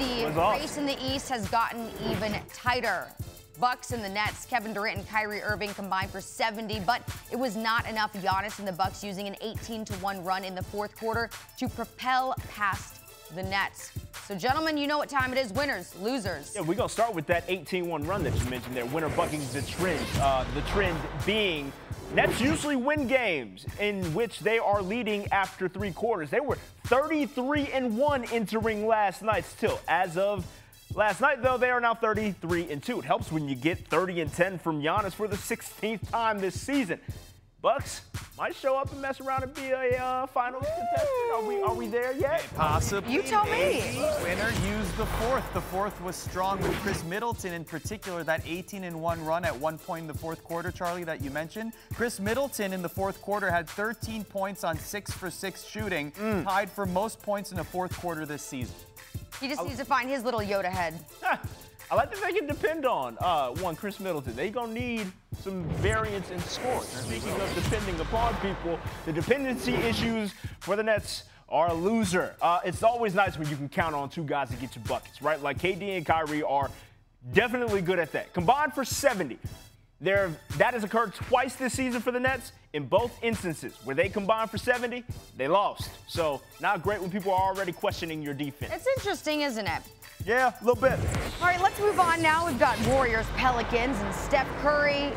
The race in the East has gotten even tighter. Bucks and the Nets, Kevin Durant and Kyrie Irving combined for 70, but it was not enough. Giannis and the Bucks using an 18-1 run in the fourth quarter to propel past the Nets. So, gentlemen, you know what time it is. Winners, losers. Yeah, we're going to start with that 18-1 run that you mentioned there. Winner bucking the trend. The trend being Nets usually win games in which they are leading after 3 quarters. They were 33-1 entering last night still. As of last night, though, they are now 33-2. It helps when you get 30-10 from Giannis for the 16th time this season. Bucks might show up and mess around and be a finals contestant. Are we there yet? Possibly. You tell me. Winner used the fourth. The fourth was strong with Chris Middleton in particular. That 18-1 run at one point in the fourth quarter, Charlie, that you mentioned. Chris Middleton in the fourth quarter had 13 points on 6-for-6 shooting, tied for most points in a fourth quarter this season. He just needs to find his little Yoda head. I like that they can depend on, Chris Middleton. They're going to need some variance in scores. Speaking of depending upon people, the dependency issues for the Nets are a loser. It's always nice when you can count on 2 guys to get you buckets, right? Like KD and Kyrie are definitely good at that. Combined for 70. That has occurred twice this season for the Nets. In both instances where they combined for 70, they lost. So not great when people are already questioning your defense. It's interesting, isn't it? Yeah, a little bit. All right, let's move on now. We've got Warriors, Pelicans, and Steph Curry.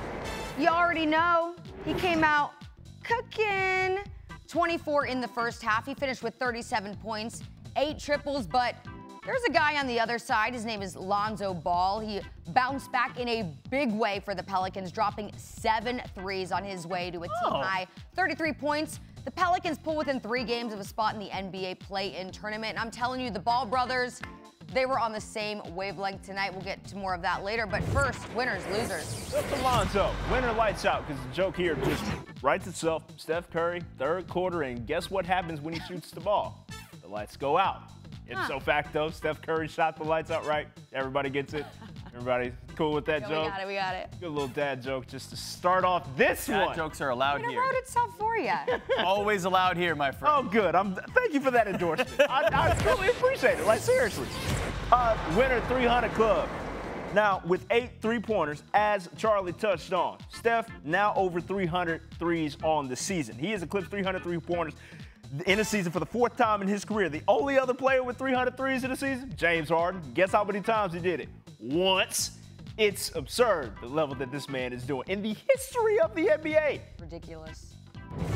You already know he came out cooking. 24 in the first half. He finished with 37 points, 8 triples, but there's a guy on the other side. His name is Lonzo Ball. He bounced back in a big way for the Pelicans, dropping 7 threes on his way to a team-high 33 points. The Pelicans pull within 3 games of a spot in the NBA play-in tournament. And I'm telling you, the Ball brothers, they were on the same wavelength tonight. We'll get to more of that later. But first, winners, losers. Look, Lonzo, winner lights out, because the joke here just writes itself. Steph Curry, third quarter, and guess what happens when he shoots the ball? The lights go out. Ipso facto, Steph Curry shot the lights out right. Everybody gets it. Everybody cool with that joke? We got it. Good little dad joke just to start off this one. Dad jokes are allowed here. It wrote itself for you. Always allowed here, my friend. Oh, good. Thank you for that endorsement. I really appreciate it. Like, seriously. Winner 300 club. Now, with 8 3-pointers, as Charlie touched on, Steph now over 300 threes on the season. He has eclipsed 300 3-pointers in a season for the 4th time in his career. The only other player with 300 threes in a season, James Harden. Guess how many times he did it? Once. It's absurd, the level that this man is doing in the history of the NBA. Ridiculous.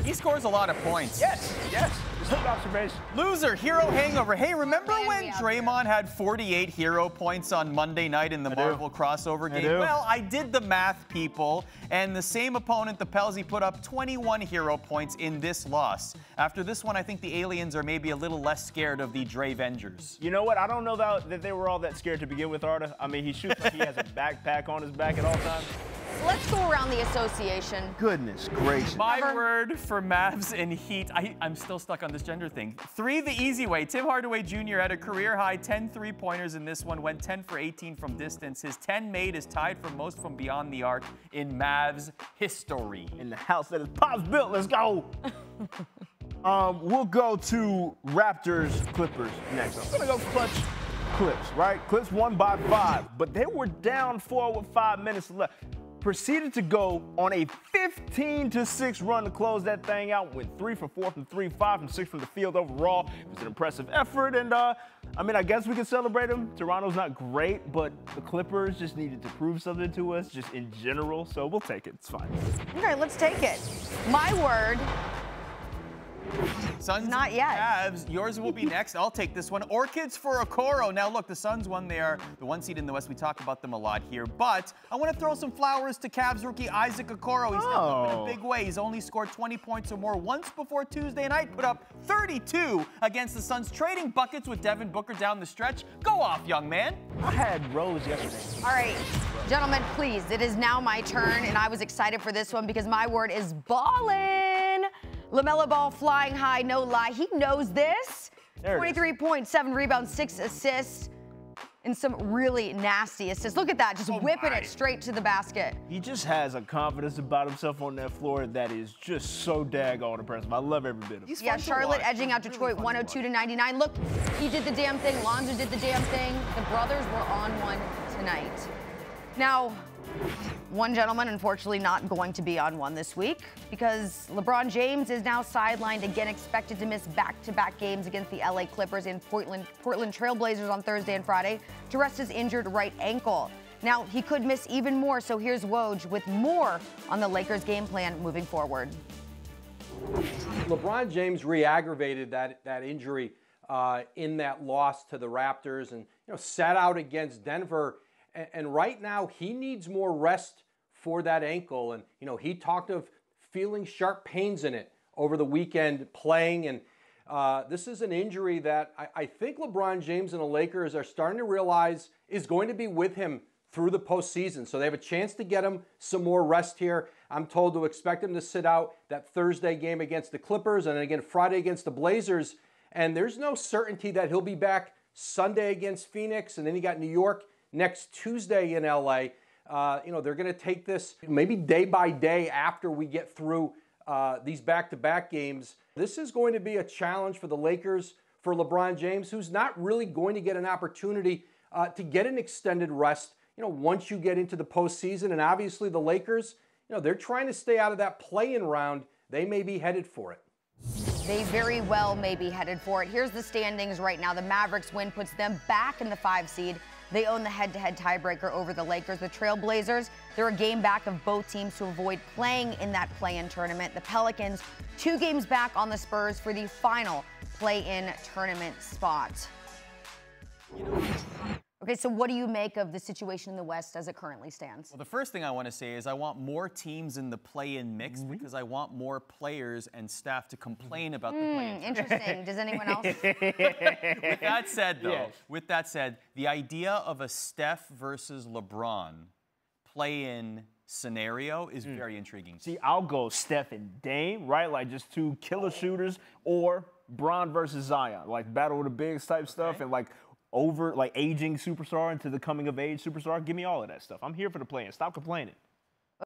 He scores a lot of points. Yes. Just good observation. Loser, hero hangover. Hey, remember when Draymond had 48 hero points on Monday night in the Marvel crossover game? Well, I did the math, people, and the same opponent, the Pels, he put up 21 hero points in this loss. After this one, I think the aliens are maybe a little less scared of the Dre-Vengers. You know what? I don't know that they were all that scared to begin with, Arda. I mean, he shoots like he has a backpack on his back at all times. Let's go around the association. Goodness gracious. My word for Mavs and Heat, I'm still stuck on this gender thing. 3 the easy way. Tim Hardaway Jr. had a career-high 10 3-pointers in this one, went 10 for 18 from distance. His 10 made is tied for most from beyond the arc in Mavs history. In the house that is Pop's built, let's go. We'll go to Raptors Clippers next. I'm gonna go clutch Clips, right? Clips won by 5, but they were down 4 with 5 minutes left. Proceeded to go on a 15-6 run to close that thing out. Went 3 for 4 from 3, 5 from 6 from the field overall. It was an impressive effort, and I mean, I guess we can celebrate them. Toronto's not great, but the Clippers just needed to prove something to us, just in general. So we'll take it. It's fine. Okay, let's take it. My word. Suns, not yet. Cavs, yours will be next. I'll take this one. Orchids for Okoro. Now, look, the Suns won. They are the 1 seed in the West. We talk about them a lot here. But I want to throw some flowers to Cavs rookie Isaac Okoro. He's stepped up in a big way. He's only scored 20 points or more once before Tuesday night. Put up 32 against the Suns, trading buckets with Devin Booker down the stretch. Go off, young man. I had Rose yesterday. All right, gentlemen, please. It is now my turn, and I was excited for this one because my word is ballin'. LaMelo Ball flying high, no lie. He knows this. 23 points, 7 rebounds, 6 assists in some really nasty assists. Look at that, just whipping it straight to the basket. He just has a confidence about himself on that floor that is just so daggone impressive. I love every bit of it. Yeah, Charlotte edging out Detroit 102-99. Look, he did the damn thing. Lonzo did the damn thing. The brothers were on one tonight. Now, one gentleman, unfortunately, not going to be on one this week because LeBron James is now sidelined again, expected to miss back-to-back games against the LA Clippers and Portland Trailblazers on Thursday and Friday to rest his injured right ankle. Now, he could miss even more, so here's Woj with more on the Lakers' game plan moving forward. LeBron James re-aggravated that injury in that loss to the Raptors and sat out against Denver. And right now, he needs more rest for that ankle. And, he talked of feeling sharp pains in it over the weekend playing. And this is an injury that I think LeBron James and the Lakers are starting to realize is going to be with him through the postseason. So they have a chance to get him some more rest here. I'm told to expect him to sit out that Thursday game against the Clippers and then again Friday against the Blazers. And there's no certainty that he'll be back Sunday against Phoenix. And then you got New York next Tuesday in LA. They're going to take this maybe day by day after we get through these back-to-back games. This is going to be a challenge for the Lakers, for LeBron James, who's not really going to get an opportunity to get an extended rest, once you get into the postseason. And obviously the Lakers, they're trying to stay out of that play-in round. They may be headed for it. They very well may be headed for it. Here's the standings right now. The Mavericks win puts them back in the 5 seed. They own the head-to-head tiebreaker over the Lakers. The Trailblazers, they're a game back of both teams to avoid playing in that play-in tournament. The Pelicans, 2 games back on the Spurs for the final play-in tournament spot. Okay, so what do you make of the situation in the West as it currently stands? Well, the first thing I want to say is I want more teams in the play-in mix because I want more players and staff to complain about the play-in. Interesting. Does anyone else? With that said, though, with that said, the idea of a Steph versus LeBron play-in scenario is very intriguing. See, I'll go Steph and Dame, right? Like just 2 killer shooters, or Bron versus Zion, like battle of the bigs type stuff, and like aging superstar into the coming of age superstar. Give me all of that stuff. I'm here for the play-in. Stop complaining.